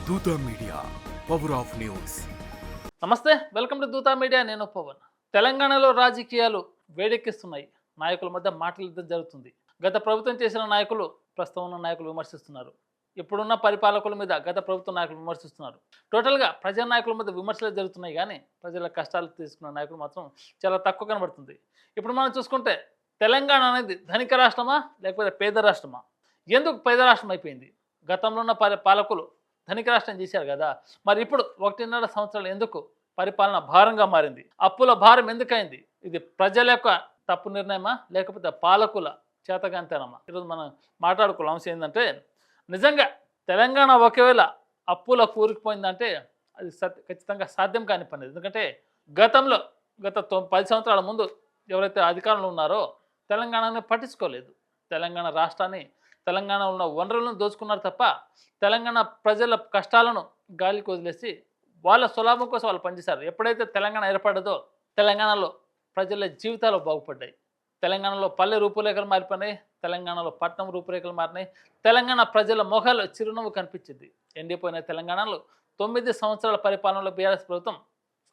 దూత media, power of news. నమస్తే, welcome to Dootha media. నేను పవన్. తెలంగాణలో రాజకీయాలు వేడెక్కిస్తున్నాయి. నాయకుల మధ్య మాటల యుద్ధం జరుగుతుంది. గత ప్రభుత్వం చేసిన నాయకులు ప్రస్తుతం ఉన్న నాయకులు విమర్శిస్తున్నారు. ఇప్పుడున్న పరిపాలకుల మీద గత ప్రభుత్వ నాయకులు విమర్శిస్తున్నారు. టోటల్గా ప్రజా నాయకుల మధ్య విమర్శలు జరుగుతున్నాయి, కానీ ప్రజల కష్టాలు తీసుకున్న నాయకులు మాత్రం చాలా తక్కువ కనబడుతుంది. ఇప్పుడు మనం చూసుకుంటే తెలంగాణ అనేది ధనిక రాష్ట్రమా లేకపోతే పేద రాష్ట్రమా? ఎందుకు పేద రాష్ట్రం అయిపోయింది? గతంలో ఉన్న పాలకులు ధనిక రాష్ట్రం చేశారు కదా, మరి ఇప్పుడు 1.5 సంవత్సరాలు ఎందుకు పరిపాలన భారంగా మారింది? అప్పుల భారం ఎందుకైంది? ఇది ప్రజల యొక్క తప్పు నిర్ణయమా లేకపోతే పాలకుల చేతగాంతనమా? ఈరోజు మనం మాట్లాడుకున్న అంశం ఏంటంటే, నిజంగా తెలంగాణ ఒకవేళ అప్పుల కూరుకుపోయిందంటే అది ఖచ్చితంగా సాధ్యం కాని పని. ఎందుకంటే గతంలో గత 10 సంవత్సరాల ముందు ఎవరైతే అధికారంలో ఉన్నారో తెలంగాణని పట్టించుకోలేదు. తెలంగాణ రాష్ట్రాన్ని, తెలంగాణలో ఉన్న వనరులను దోచుకున్నారు తప్ప తెలంగాణ ప్రజల కష్టాలను గాలికి వదిలేసి వాళ్ళ స్వలాభం కోసం వాళ్ళు పనిచేశారు. ఎప్పుడైతే తెలంగాణ ఏర్పడ్డదో తెలంగాణలో ప్రజల జీవితాలు బాగుపడ్డాయి. తెలంగాణలో పల్లె రూపురేఖలు మారిపోయినాయి, తెలంగాణలో పట్టణం రూపురేఖలు మారినాయి. తెలంగాణ ప్రజల మొహాలు చిరునవ్వు కనిపించింది. ఎండిపోయిన తెలంగాణలో 9 సంవత్సరాల పరిపాలనలో బీఆర్ఎస్ ప్రభుత్వం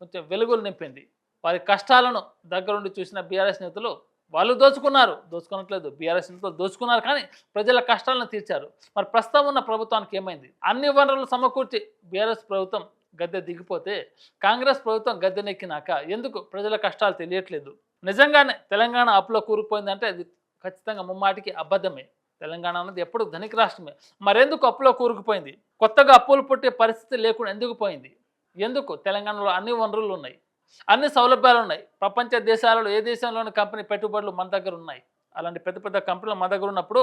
కొంచెం వెలుగులు నింపింది. వారి కష్టాలను దగ్గరుండి చూసిన బీఆర్ఎస్ నేతలు వాళ్ళు దోచుకున్నట్లేదు, బీఆర్ఎస్ నేతలు దోచుకున్నారు, కానీ ప్రజల కష్టాలను తీర్చారు. మరి ప్రస్తుతం ఉన్న ప్రభుత్వానికి ఏమైంది? అన్ని వనరులు సమకూర్చి బీఆర్ఎస్ ప్రభుత్వం గద్దె దిగిపోతే కాంగ్రెస్ ప్రభుత్వం గద్దెనెక్కినాక ఎందుకు ప్రజల కష్టాలు తెలియట్లేదు? నిజంగానే తెలంగాణ అప్పులో కూరుకుపోయిందంటే అది ఖచ్చితంగా ముమ్మాటికి అబద్ధమే. తెలంగాణ అనేది ఎప్పుడు ధనిక రాష్ట్రమే. మరెందుకు అప్పులో కూరుకుపోయింది? కొత్తగా అప్పులు పుట్టే పరిస్థితి లేకుండా ఎందుకు పోయింది? ఎందుకు? తెలంగాణలో అన్ని వనరులు ఉన్నాయి, అన్ని సౌలభ్యాలు ఉన్నాయి. ప్రపంచ దేశాలలో ఏ దేశంలోని కంపెనీ పెట్టుబడులు మన దగ్గర ఉన్నాయి. అలాంటి పెద్ద పెద్ద కంపెనీలు మన దగ్గర ఉన్నప్పుడు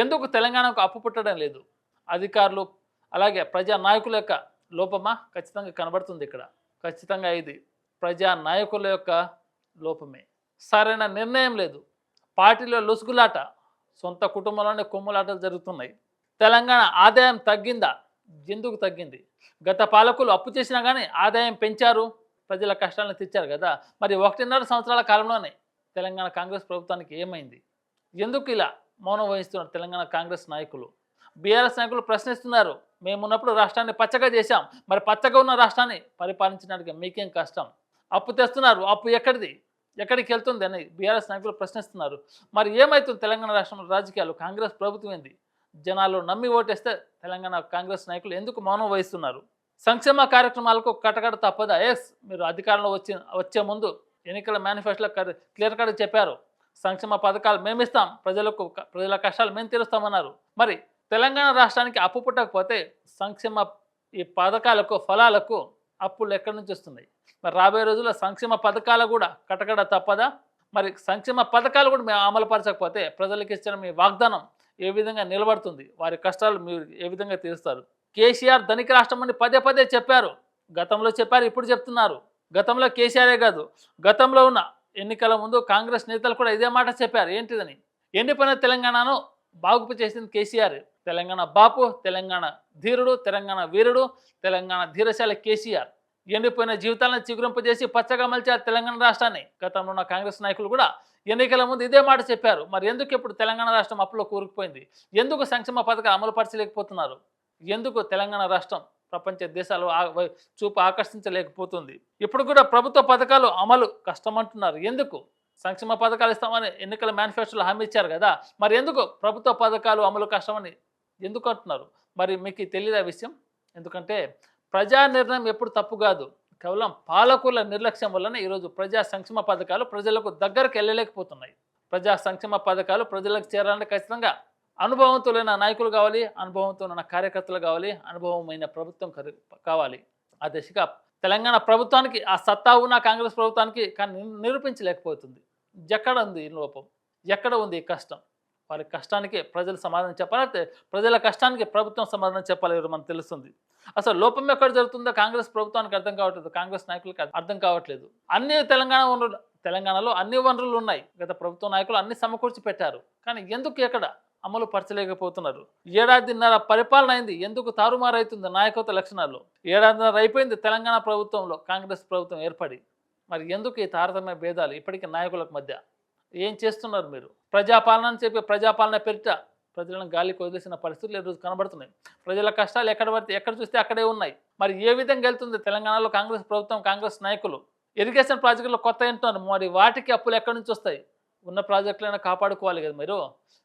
ఎందుకు తెలంగాణకు అప్పు పుట్టడం లేదు? అధికారులు అలాగే ప్రజా నాయకుల యొక్క లోపమా? ఖచ్చితంగా కనబడుతుంది ఇక్కడ. ఖచ్చితంగా ఇది ప్రజా నాయకుల యొక్క లోపమే. సరైన నిర్ణయం లేదు, పార్టీలో లొసుగులాట, సొంత కుటుంబంలోనే కొమ్ములాటలు జరుగుతున్నాయి. తెలంగాణ ఆదాయం తగ్గిందా? ఎందుకు తగ్గింది? గత పాలకులు అప్పు చేసినా కానీ ఆదాయం పెంచారు, ప్రజల కష్టాలను తెచ్చారు కదా. మరి 1.5 సంవత్సరాల కాలంలోనే తెలంగాణ కాంగ్రెస్ ప్రభుత్వానికి ఏమైంది? ఎందుకు ఇలా మౌనం వహిస్తున్నారు తెలంగాణ కాంగ్రెస్ నాయకులు? బీఆర్ఎస్ నాయకులు ప్రశ్నిస్తున్నారు, మేమున్నప్పుడు రాష్ట్రాన్ని పచ్చగా చేశాం, మరి పచ్చగా ఉన్న రాష్ట్రాన్ని పరిపాలించడానికి మీకేం కష్టం? అప్పు తెస్తున్నారు, అప్పు ఎక్కడికి వెళ్తుంది అని బీఆర్ఎస్ నాయకులు ప్రశ్నిస్తున్నారు. మరి ఏమవుతుంది తెలంగాణ రాష్ట్రంలో రాజకీయాలు? కాంగ్రెస్ ప్రభుత్వం ఏంది? జనాలు నమ్మి ఓటేస్తే తెలంగాణ కాంగ్రెస్ నాయకులు ఎందుకు మౌనం వహిస్తున్నారు? సంక్షేమ కార్యక్రమాలకు కటకట తప్పదా? మీరు అధికారంలో వచ్చే ముందు ఎన్నికల మేనిఫెస్టోలో క్లియర్ కట్ చెప్పారు, సంక్షేమ పథకాలు మేమిస్తాం, ప్రజల కష్టాలు మేము తీరుస్తామన్నారు. మరి తెలంగాణ రాష్ట్రానికి అప్పు పుట్టకపోతే సంక్షేమ ఈ పథకాలకు ఫలాలకు అప్పులు ఎక్కడి నుంచి వస్తున్నాయి? మరి రాబోయే రోజుల్లో సంక్షేమ పథకాలు కూడా కటకట తప్పదా? మరి సంక్షేమ పథకాలు కూడా మేము అమలుపరచకపోతే ప్రజలకు ఇచ్చిన మీ వాగ్దానం ఏ విధంగా నిలబడుతుంది? వారి కష్టాలు మీరు ఏ విధంగా తీరుస్తారు? కేసీఆర్ ధనిక రాష్ట్రం అని పదే చెప్పారు. గతంలో చెప్పారు, ఇప్పుడు చెప్తున్నారు. గతంలో కేసీఆరే కాదు, గతంలో ఉన్న ఎన్నికల ముందు కాంగ్రెస్ నేతలు కూడా ఇదే మాట చెప్పారు. ఏంటిదని? ఎండిపోయిన తెలంగాణను బాగుపు చేసింది కేసీఆర్. తెలంగాణ బాపు, తెలంగాణ ధీరుడు, తెలంగాణ వీరుడు, తెలంగాణ ధీరశాల కేసీఆర్. ఎండిపోయిన జీవితాలను చిగురింపజేసి పచ్చగా మలిచారు తెలంగాణ రాష్ట్రాన్ని. గతంలో ఉన్న కాంగ్రెస్ నాయకులు కూడా ఎన్నికల ముందు ఇదే మాట చెప్పారు. మరి ఎందుకు ఇప్పుడు తెలంగాణ రాష్ట్రం అప్పులో కూరుకుపోయింది? ఎందుకు సంక్షేమ పథకాలు అమలు పరచలేకపోతున్నారు? ఎందుకు తెలంగాణ రాష్ట్రం ప్రపంచ దేశాలు చూపు ఆకర్షించలేకపోతుంది? ఇప్పుడు కూడా ప్రభుత్వ పథకాలు అమలు కష్టమంటున్నారు. ఎందుకు? సంక్షేమ పథకాలు ఇస్తామని ఎన్నికల మేనిఫెస్టోలో హామీ ఇచ్చారు కదా, మరి ఎందుకు ప్రభుత్వ పథకాలు అమలు కష్టమని ఎందుకు అంటున్నారు? మరి మీకు తెలియదా విషయం? ఎందుకంటే ప్రజా నిర్ణయం ఎప్పుడు తప్పు కాదు, కేవలం పాలకుల నిర్లక్ష్యం వల్లనే ఈరోజు ప్రజా సంక్షేమ పథకాలు ప్రజలకు దగ్గరకు వెళ్ళలేకపోతున్నాయి. ప్రజా సంక్షేమ పథకాలు ప్రజలకు చేరాలంటే ఖచ్చితంగా అనుభవంతులైన నాయకులు కావాలి, అనుభవంతో ఉన్న కార్యకర్తలు కావాలి, అనుభవమైన ప్రభుత్వం కావాలి. ఆ దిశగా తెలంగాణ ప్రభుత్వానికి ఆ సత్తా ఉన్న కాంగ్రెస్ ప్రభుత్వానికి కానీ నిరూపించలేకపోతుంది. ఎక్కడ ఉంది ఈ లోపం? ఎక్కడ ఉంది ఈ కష్టం? వారి కష్టానికి ప్రజలు సమాధానం చెప్పాలి, ప్రజల కష్టానికి ప్రభుత్వం సమాధానం చెప్పాలి. మనకు తెలుస్తుంది అసలు లోపం ఎక్కడ జరుగుతుందో కాంగ్రెస్ ప్రభుత్వానికి అర్థం కావట్లేదు, కాంగ్రెస్ నాయకులకి అర్థం కావట్లేదు. అన్ని తెలంగాణలో అన్ని వనరులు ఉన్నాయి. గత ప్రభుత్వ నాయకులు అన్ని సమకూర్చి పెట్టారు, కానీ ఎందుకు ఎక్కడ అమలు పరచలేకపోతున్నారు? 1.5 పరిపాలన అయింది, ఎందుకు తారుమారైతుంది నాయకత్వ లక్షణాల్లో? 1.5 అయిపోయింది తెలంగాణ ప్రభుత్వంలో కాంగ్రెస్ ప్రభుత్వం ఏర్పడి. మరి ఎందుకు ఈ తారతమ్య భేదాలు ఇప్పటికీ నాయకులకు మధ్య? ఏం చేస్తున్నారు మీరు? ప్రజాపాలన అని చెప్పి ప్రజాపాలన పేరిట ప్రజలను గాలికి వదిలేసిన పరిస్థితులు ఈరోజు కనబడుతున్నాయి. ప్రజల కష్టాలు ఎక్కడ పడితే ఎక్కడ చూస్తే అక్కడే ఉన్నాయి. మరి ఏ విధంగా వెళ్తుంది తెలంగాణలో కాంగ్రెస్ ప్రభుత్వం, కాంగ్రెస్ నాయకులు? ఇరిగేషన్ ప్రాజెక్టులు కొత్త అంటున్నారు, మరి వాటికి అప్పులు ఎక్కడి నుంచి వస్తాయి? ఉన్న ప్రాజెక్టులైనా కాపాడుకోవాలి కదా మీరు.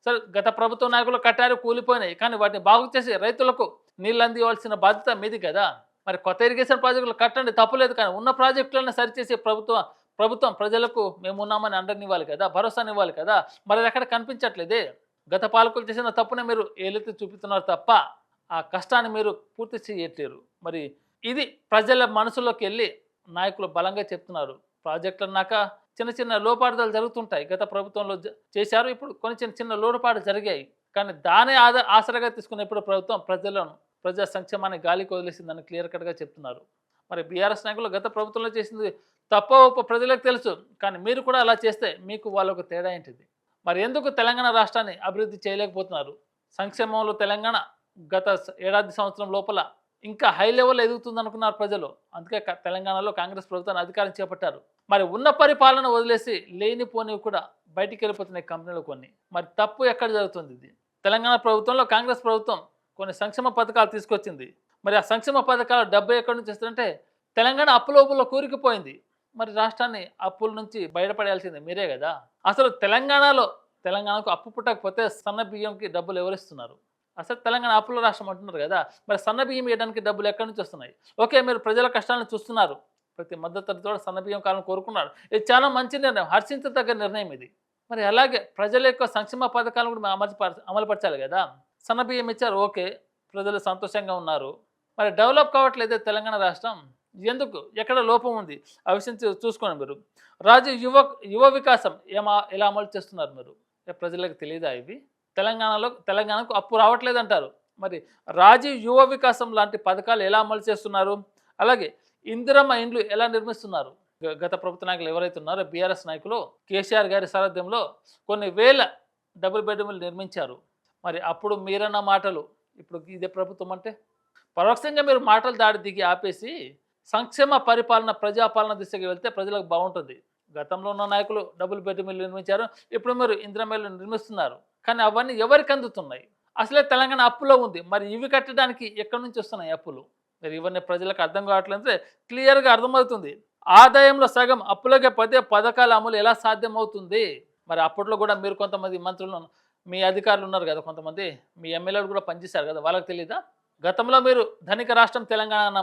సరే, గత ప్రభుత్వ నాయకులు కట్టారు, కూలిపోయినాయి, కానీ వాటిని బాగు చేసి రైతులకు నీళ్ళు అందివ్వాల్సిన బాధ్యత మీది కదా. మరి కొత్త ఇరిగేషన్ ప్రాజెక్టులు కట్టండి, తప్పులేదు, కానీ ఉన్న ప్రాజెక్టులను సరిచేసే ప్రభుత్వం ప్రజలకు మేము ఉన్నామని అండనివ్వాలి కదా, భరోసానివ్వాలి కదా. మరి అది ఎక్కడ కనిపించట్లేదే. గత పాలకులు చేసిన తప్పునే మీరు ఏలెత్తి చూపుతున్నారు తప్ప ఆ కష్టాన్ని మీరు పూర్తి చేయట్లేరు. మరి ఇది ప్రజల మనసులోకి వెళ్ళి నాయకులు బలంగా చెప్తున్నారు. ప్రాజెక్టులు అన్నాక చిన్న చిన్న లోపాడుదలు జరుగుతుంటాయి. గత ప్రభుత్వంలో చేశారు, ఇప్పుడు కొన్ని చిన్న చిన్న లోటుపాట్లు జరిగాయి. కానీ దానే ఆసరాగా తీసుకునేప్పుడు ప్రభుత్వం ప్రజా సంక్షేమాన్ని గాలికి వదిలేసిందని క్లియర్ కట్గా చెప్తున్నారు. మరి బీఆర్ఎస్ నాయకులు గత ప్రభుత్వంలో చేసింది తప్ప ఒప్ప ప్రజలకు తెలుసు, కానీ మీరు కూడా అలా చేస్తే మీకు వాళ్ళకు తేడా ఏంటిది? మరి ఎందుకు తెలంగాణ రాష్ట్రాన్ని అభివృద్ధి చేయలేకపోతున్నారు? సంక్షేమంలో తెలంగాణ గత ఏడాది సంవత్సరం లోపల ఇంకా హై లెవెల్లో ఎదుగుతుంది అనుకున్నారు ప్రజలు. అందుకే తెలంగాణలో కాంగ్రెస్ ప్రభుత్వాన్ని అధికారం చేపట్టారు. మరి ఉన్న పరిపాలన వదిలేసి లేనిపోనివి కూడా బయటికి వెళ్ళిపోతున్నాయి కంపెనీలు కొన్ని. మరి తప్పు ఎక్కడ జరుగుతుంది? ఇది తెలంగాణ ప్రభుత్వంలో కాంగ్రెస్ ప్రభుత్వం కొన్ని సంక్షేమ పథకాలు తీసుకొచ్చింది. మరి ఆ సంక్షేమ పథకాల డబ్బు ఎక్కడి నుంచి వస్తుందంటే తెలంగాణ అప్పులోపులో కూరుకుపోయింది. మరి రాష్ట్రాన్ని అప్పుల నుంచి బయటపడాల్సింది మీరే కదా. అసలు తెలంగాణకు అప్పు పుట్టకపోతే సన్న బియ్యంకి డబ్బులు ఎవరిస్తున్నారు? అసలు తెలంగాణ అప్పుల రాష్ట్రం అంటున్నారు కదా. మరి సన్న బియ్యం ఇవ్వడానికి డబ్బులు ఎక్కడి నుంచి వస్తున్నాయి? ఓకే, మీరు ప్రజల కష్టాలను చూస్తున్నారు, ప్రతి మద్దతుతో సన్న బియ్యం కాలం కోరుకున్నారు. ఇది చాలా మంచి నిర్ణయం, హర్షించదగ్గ నిర్ణయం ఇది. మరి అలాగే ప్రజల యొక్క సంక్షేమ పథకాలను కూడా అమలుపరచాలి కదా. సన్న బియ్యం ఇచ్చారు, ఓకే, ప్రజలు సంతోషంగా ఉన్నారు. మరి డెవలప్ కావట్లేదే తెలంగాణ రాష్ట్రం. ఎందుకు? ఎక్కడ లోపం ఉంది? ఆ విషయం చూసుకోండి మీరు. యువ వికాసం ఎలా అమలు చేస్తున్నారు మీరు? ప్రజలకు తెలియదా ఇవి? తెలంగాణకు అప్పు రావట్లేదు అంటారు. మరి రాజీవ్ యువ వికాసం లాంటి పథకాలు ఎలా అమలు చేస్తున్నారు? అలాగే ఇందిరమ్మ ఇండ్లు ఎలా నిర్మిస్తున్నారు? గత ప్రభుత్వ నాయకులు ఎవరైతే ఉన్నారో బీఆర్ఎస్ నాయకులు కేసీఆర్ గారి సారథ్యంలో కొన్ని వేల డబుల్ బెడ్రూమ్లు నిర్మించారు. మరి అప్పుడు మీరన్న మాటలు ఇప్పుడు ఇదే ప్రభుత్వం అంటే పరోక్షంగా మీరు మాటలు దాడి దిగి ఆపేసి సంక్షేమ పరిపాలన, ప్రజాపాలన దిశగా వెళ్తే ప్రజలకు బాగుంటుంది. గతంలో ఉన్న నాయకులు డబుల్ బెడ్రూమ్లు నిర్మించారు, ఇప్పుడు మీరు ఇందిరమ్మ ఇల్లు నిర్మిస్తున్నారు. కానీ అవన్నీ ఎవరికి అందుతున్నాయి? అసలే తెలంగాణ అప్పులో ఉంది. మరి ఇవి కట్టడానికి ఎక్కడి నుంచి వస్తున్నాయి అప్పులు? మరి ఇవన్నీ ప్రజలకు అర్థం కావట్లేదంటే క్లియర్గా అర్థమవుతుంది. ఆదాయంలో సగం అప్పులకే పథకాల అమలు ఎలా సాధ్యమవుతుంది? మరి అప్పట్లో కూడా మీరు కొంతమంది మంత్రులు, మీ అధికారులు ఉన్నారు కదా, కొంతమంది మీ ఎమ్మెల్యేలు కూడా పనిచేశారు కదా, వాళ్ళకి తెలీదా? గతంలో మీరు ధనిక రాష్ట్రం తెలంగాణ,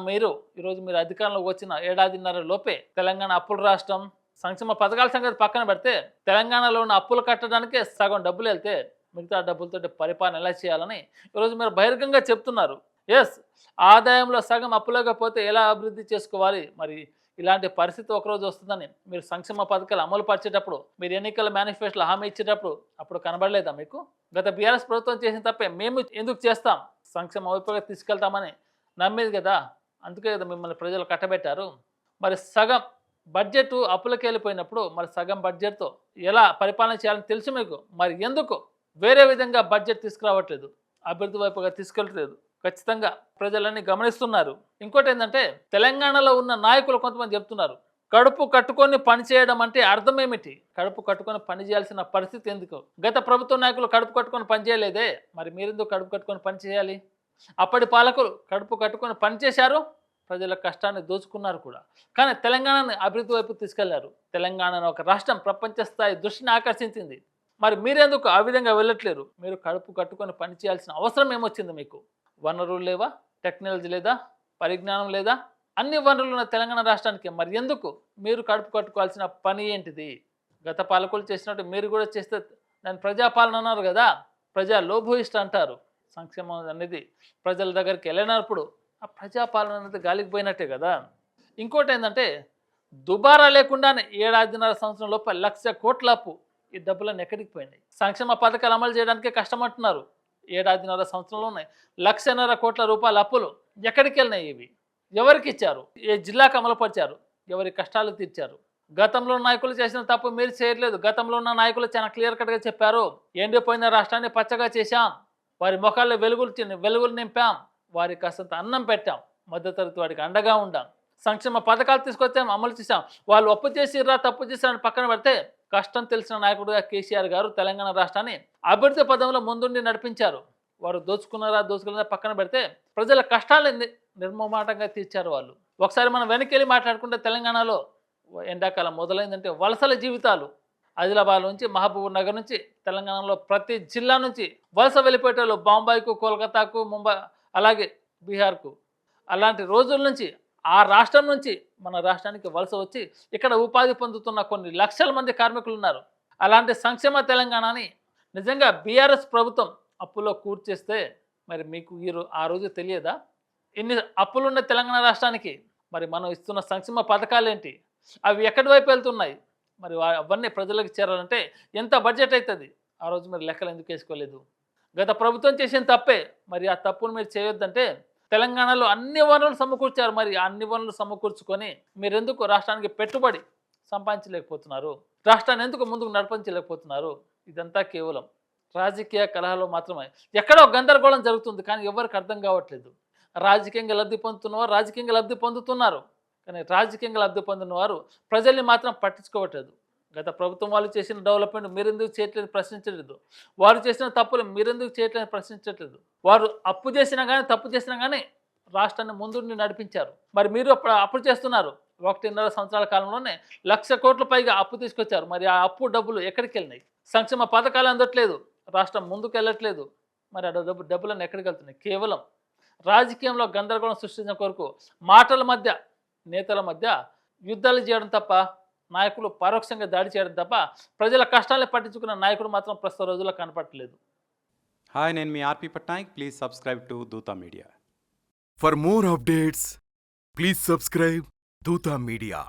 ఈరోజు మీరు అధికారంలోకి వచ్చిన ఏడాదిన్నర లోపే తెలంగాణ అప్పుల రాష్ట్రం. సంక్షేమ పథకాల సంగతి పక్కన పెడితే తెలంగాణలో ఉన్న అప్పులు కట్టడానికే సగం డబ్బులు వెళ్తే మిగతా డబ్బులతో పరిపాలన ఎలా చేయాలని ఈరోజు మీరు బహిరంగంగా చెప్తున్నారు. ఎస్, ఆదాయంలో సగం అప్పులేకపోతే ఎలా అభివృద్ధి చేసుకోవాలి? మరి ఇలాంటి పరిస్థితి ఒకరోజు వస్తుందని మీరు సంక్షేమ పథకాలు అమలు పరిచేటప్పుడు, మీరు ఎన్నికల మేనిఫెస్టోలో హామీ ఇచ్చేటప్పుడు అప్పుడు కనబడలేదా మీకు? గత బీఆర్ఎస్ ప్రభుత్వం చేసిన తప్పే మేము ఎందుకు చేస్తాం, సంక్షేమ వైపుగా తీసుకెళ్తామని నమ్మేది కదా. అందుకే కదా మిమ్మల్ని ప్రజలు కట్టబెట్టారు. మరి సగం బడ్జెట్ అప్పులకి వెళ్ళిపోయినప్పుడు మరి సగం బడ్జెట్తో ఎలా పరిపాలన చేయాలని తెలుసు మీకు. మరి ఎందుకు వేరే విధంగా బడ్జెట్ తీసుకురావట్లేదు, అభివృద్ధి వైపుగా తీసుకెళ్ళట్లేదు? ఖచ్చితంగా ప్రజలన్నీ గమనిస్తున్నారు. ఇంకోటి ఏంటంటే తెలంగాణలో ఉన్న నాయకులు కొంతమంది చెప్తున్నారు, కడుపు కట్టుకొని పని చేయడం అంటే అర్థం ఏమిటి? కడుపు కట్టుకొని పని చేయాల్సిన పరిస్థితి ఎందుకు? గత ప్రభుత్వ నాయకులు కడుపు కట్టుకొని పని చేయలేదే, మరి మీరెందుకు కడుపు కట్టుకొని పని చేయాలి? అప్పటి పాలకులు కడుపు కట్టుకొని పని చేశారు, ప్రజల కష్టాన్ని దోచుకున్నారు కూడా. కానీ తెలంగాణని అభివృద్ధి వైపు తీసుకెళ్లారు. తెలంగాణను ఒక రాష్ట్రం ప్రపంచ స్థాయి దృష్టిని ఆకర్షించింది. మరి మీరెందుకు ఆ విధంగా వెళ్ళట్లేరు? మీరు కడుపు కట్టుకొని పని చేయాల్సిన అవసరం ఏమొచ్చింది మీకు? వనరులు లేవా? టెక్నాలజీ లేదా? పరిజ్ఞానం లేదా? అన్ని వనరులు ఉన్న తెలంగాణ రాష్ట్రానికి మరి ఎందుకు మీరు కడుపు కట్టుకోవాల్సిన పని ఏంటిది? గత పాలకులు చేసినట్టు మీరు కూడా చేస్తే దాన్ని ప్రజాపాలన అన్నారు కదా. ప్రజా లోభయిష్ట అంటారు. సంక్షేమం అనేది ప్రజల దగ్గరికి వెళ్ళినప్పుడు ఆ ప్రజాపాలన అనేది గాలికి పోయినట్టే కదా. ఇంకోటి ఏంటంటే దుబారా లేకుండానే ఏడాదిన్నర సంవత్సరం లోపల 1,00,000 కోట్ల అప్పు. ఈ డబ్బులన్నీ ఎక్కడికి పోయినాయి? సంక్షేమ పథకాలు అమలు చేయడానికే కష్టమంటున్నారు. ఏడాదిన్నర సంవత్సరంలో ఉన్నాయి 1,50,000 కోట్ల రూపాయల అప్పులు. ఎక్కడికి వెళ్ళినాయి ఇవి? ఎవరికి ఇచ్చారు? ఏ జిల్లాకు అమలుపరిచారు? ఎవరి కష్టాలు తీర్చారు? గతంలో నాయకులు చేసిన తప్పు మీరు చేయట్లేదు. గతంలో ఉన్న నాయకులు చాలా క్లియర్ కట్గా చెప్పారు, ఎండిపోయిన రాష్ట్రాన్ని పచ్చగా చేశాం, వారి ముఖాల్లో వెలుగులు నింపాం, వారికి కాస్తంత అన్నం పెట్టాం, మధ్యతరగతి వాడికి అండగా ఉండాం, సంక్షేమ పథకాలు తీసుకొచ్చాం, అమలు చేశాం. వాళ్ళు అప్పు చేసిర్రా తప్పు చేశారని పక్కన పెడితే కష్టం తెలిసిన నాయకుడిగా కేసీఆర్ గారు తెలంగాణ రాష్ట్రాన్ని అభివృద్ధి పదంలో ముందుండి నడిపించారు. వారు దోచుకున్నారా పక్కన పెడితే ప్రజల కష్టాలను నిర్మమాటంగా తీర్చారు వాళ్ళు. ఒకసారి మనం వెనకెళ్ళి మాట్లాడుకుంటే తెలంగాణలో ఎండాకాలం మొదలైందంటే వలసల జీవితాలు. ఆదిలాబాద్ నుంచి, మహబూబ్ నగర్ నుంచి, తెలంగాణలో ప్రతి జిల్లా నుంచి వలస వెళ్ళిపోయేటోళ్ళు బాంబాయికు, కోల్కతాకు, ముంబై, అలాగే బీహార్కు. అలాంటి రోజుల నుంచి ఆ రాష్ట్రం నుంచి మన రాష్ట్రానికి వలస వచ్చి ఇక్కడ ఉపాధి పొందుతున్న కొన్ని లక్షల మంది కార్మికులు ఉన్నారు. అలాంటి సంక్షేమ తెలంగాణని నిజంగా బీఆర్ఎస్ ప్రభుత్వం అప్పులో కూర్చేస్తే మరి మీకు ఆ రోజు తెలియదా? ఇన్ని అప్పులున్న తెలంగాణ రాష్ట్రానికి మరి మనం ఇస్తున్న సంక్షేమ పథకాలు ఏంటి, అవి ఎక్కడి వైపు వెళ్తున్నాయి, మరి అవన్నీ ప్రజలకు చేరాలంటే ఎంత బడ్జెట్ అవుతుంది? ఆ రోజు మరి లెక్కలు ఎందుకు వేసుకోలేదు? గత ప్రభుత్వం చేసిన తప్పే. మరి ఆ తప్పును మీరు చేయొద్దంటే తెలంగాణలో అన్ని వనరులు సమకూర్చారు. మరి అన్ని వనరులు సమకూర్చుకొని మీరెందుకు రాష్ట్రానికి పెట్టుబడి సంపాదించలేకపోతున్నారు? రాష్ట్రాన్ని ఎందుకు ముందుకు నడిపించలేకపోతున్నారు? ఇదంతా కేవలం రాజకీయ కలహాలు మాత్రమే. ఎక్కడో గందరగోళం జరుగుతుంది, కానీ ఎవరికి అర్థం కావట్లేదు. రాజకీయంగా లబ్ధి పొందుతున్నవారు రాజకీయంగా లబ్ధి పొందుతున్నారు, కానీ రాజకీయంగా లబ్ధి పొందిన వారు ప్రజల్ని మాత్రం పట్టించుకోవట్లేదు. గత ప్రభుత్వం వాళ్ళు చేసిన డెవలప్మెంట్ మీరెందుకు చేయట్లేదు ప్రశ్నించలేదు. వారు చేసిన తప్పులు మీరెందుకు చేయట్లేదు ప్రశ్నించట్లేదు. వారు అప్పు చేసినా కానీ తప్పు చేసినా కానీ రాష్ట్రాన్ని ముందుండి నడిపించారు. మరి మీరు అప్పుడు చేస్తున్నారు. 1.5 సంవత్సరాల కాలంలోనే 1,00,000 కోట్ల పైగా అప్పు తీసుకొచ్చారు. మరి ఆ అప్పు డబ్బులు ఎక్కడికి వెళ్ళినాయి? సంక్షేమ పథకాలు అందట్లేదు, రాష్ట్రం ముందుకు వెళ్ళట్లేదు. మరి ఆ డబ్బులన్నీ ఎక్కడికి వెళ్తున్నాయి? కేవలం రాజకీయంలో గందరగోళం సృష్టించిన కొరకు మాటల మధ్య, నేతల మధ్య యుద్ధాలు చేయడం తప్ప, నాయకులు పరోక్షంగా దాడి చేయడం తప్ప ప్రజల కష్టాలను పట్టించుకున్న నాయకుడు మాత్రం ప్రస్తుత రోజుల్లో కనపడట్లేదు. హాయ్, నేను మీ RP Patnaik. Please subscribe to Dootha media. For more updates, please subscribe Duta Media.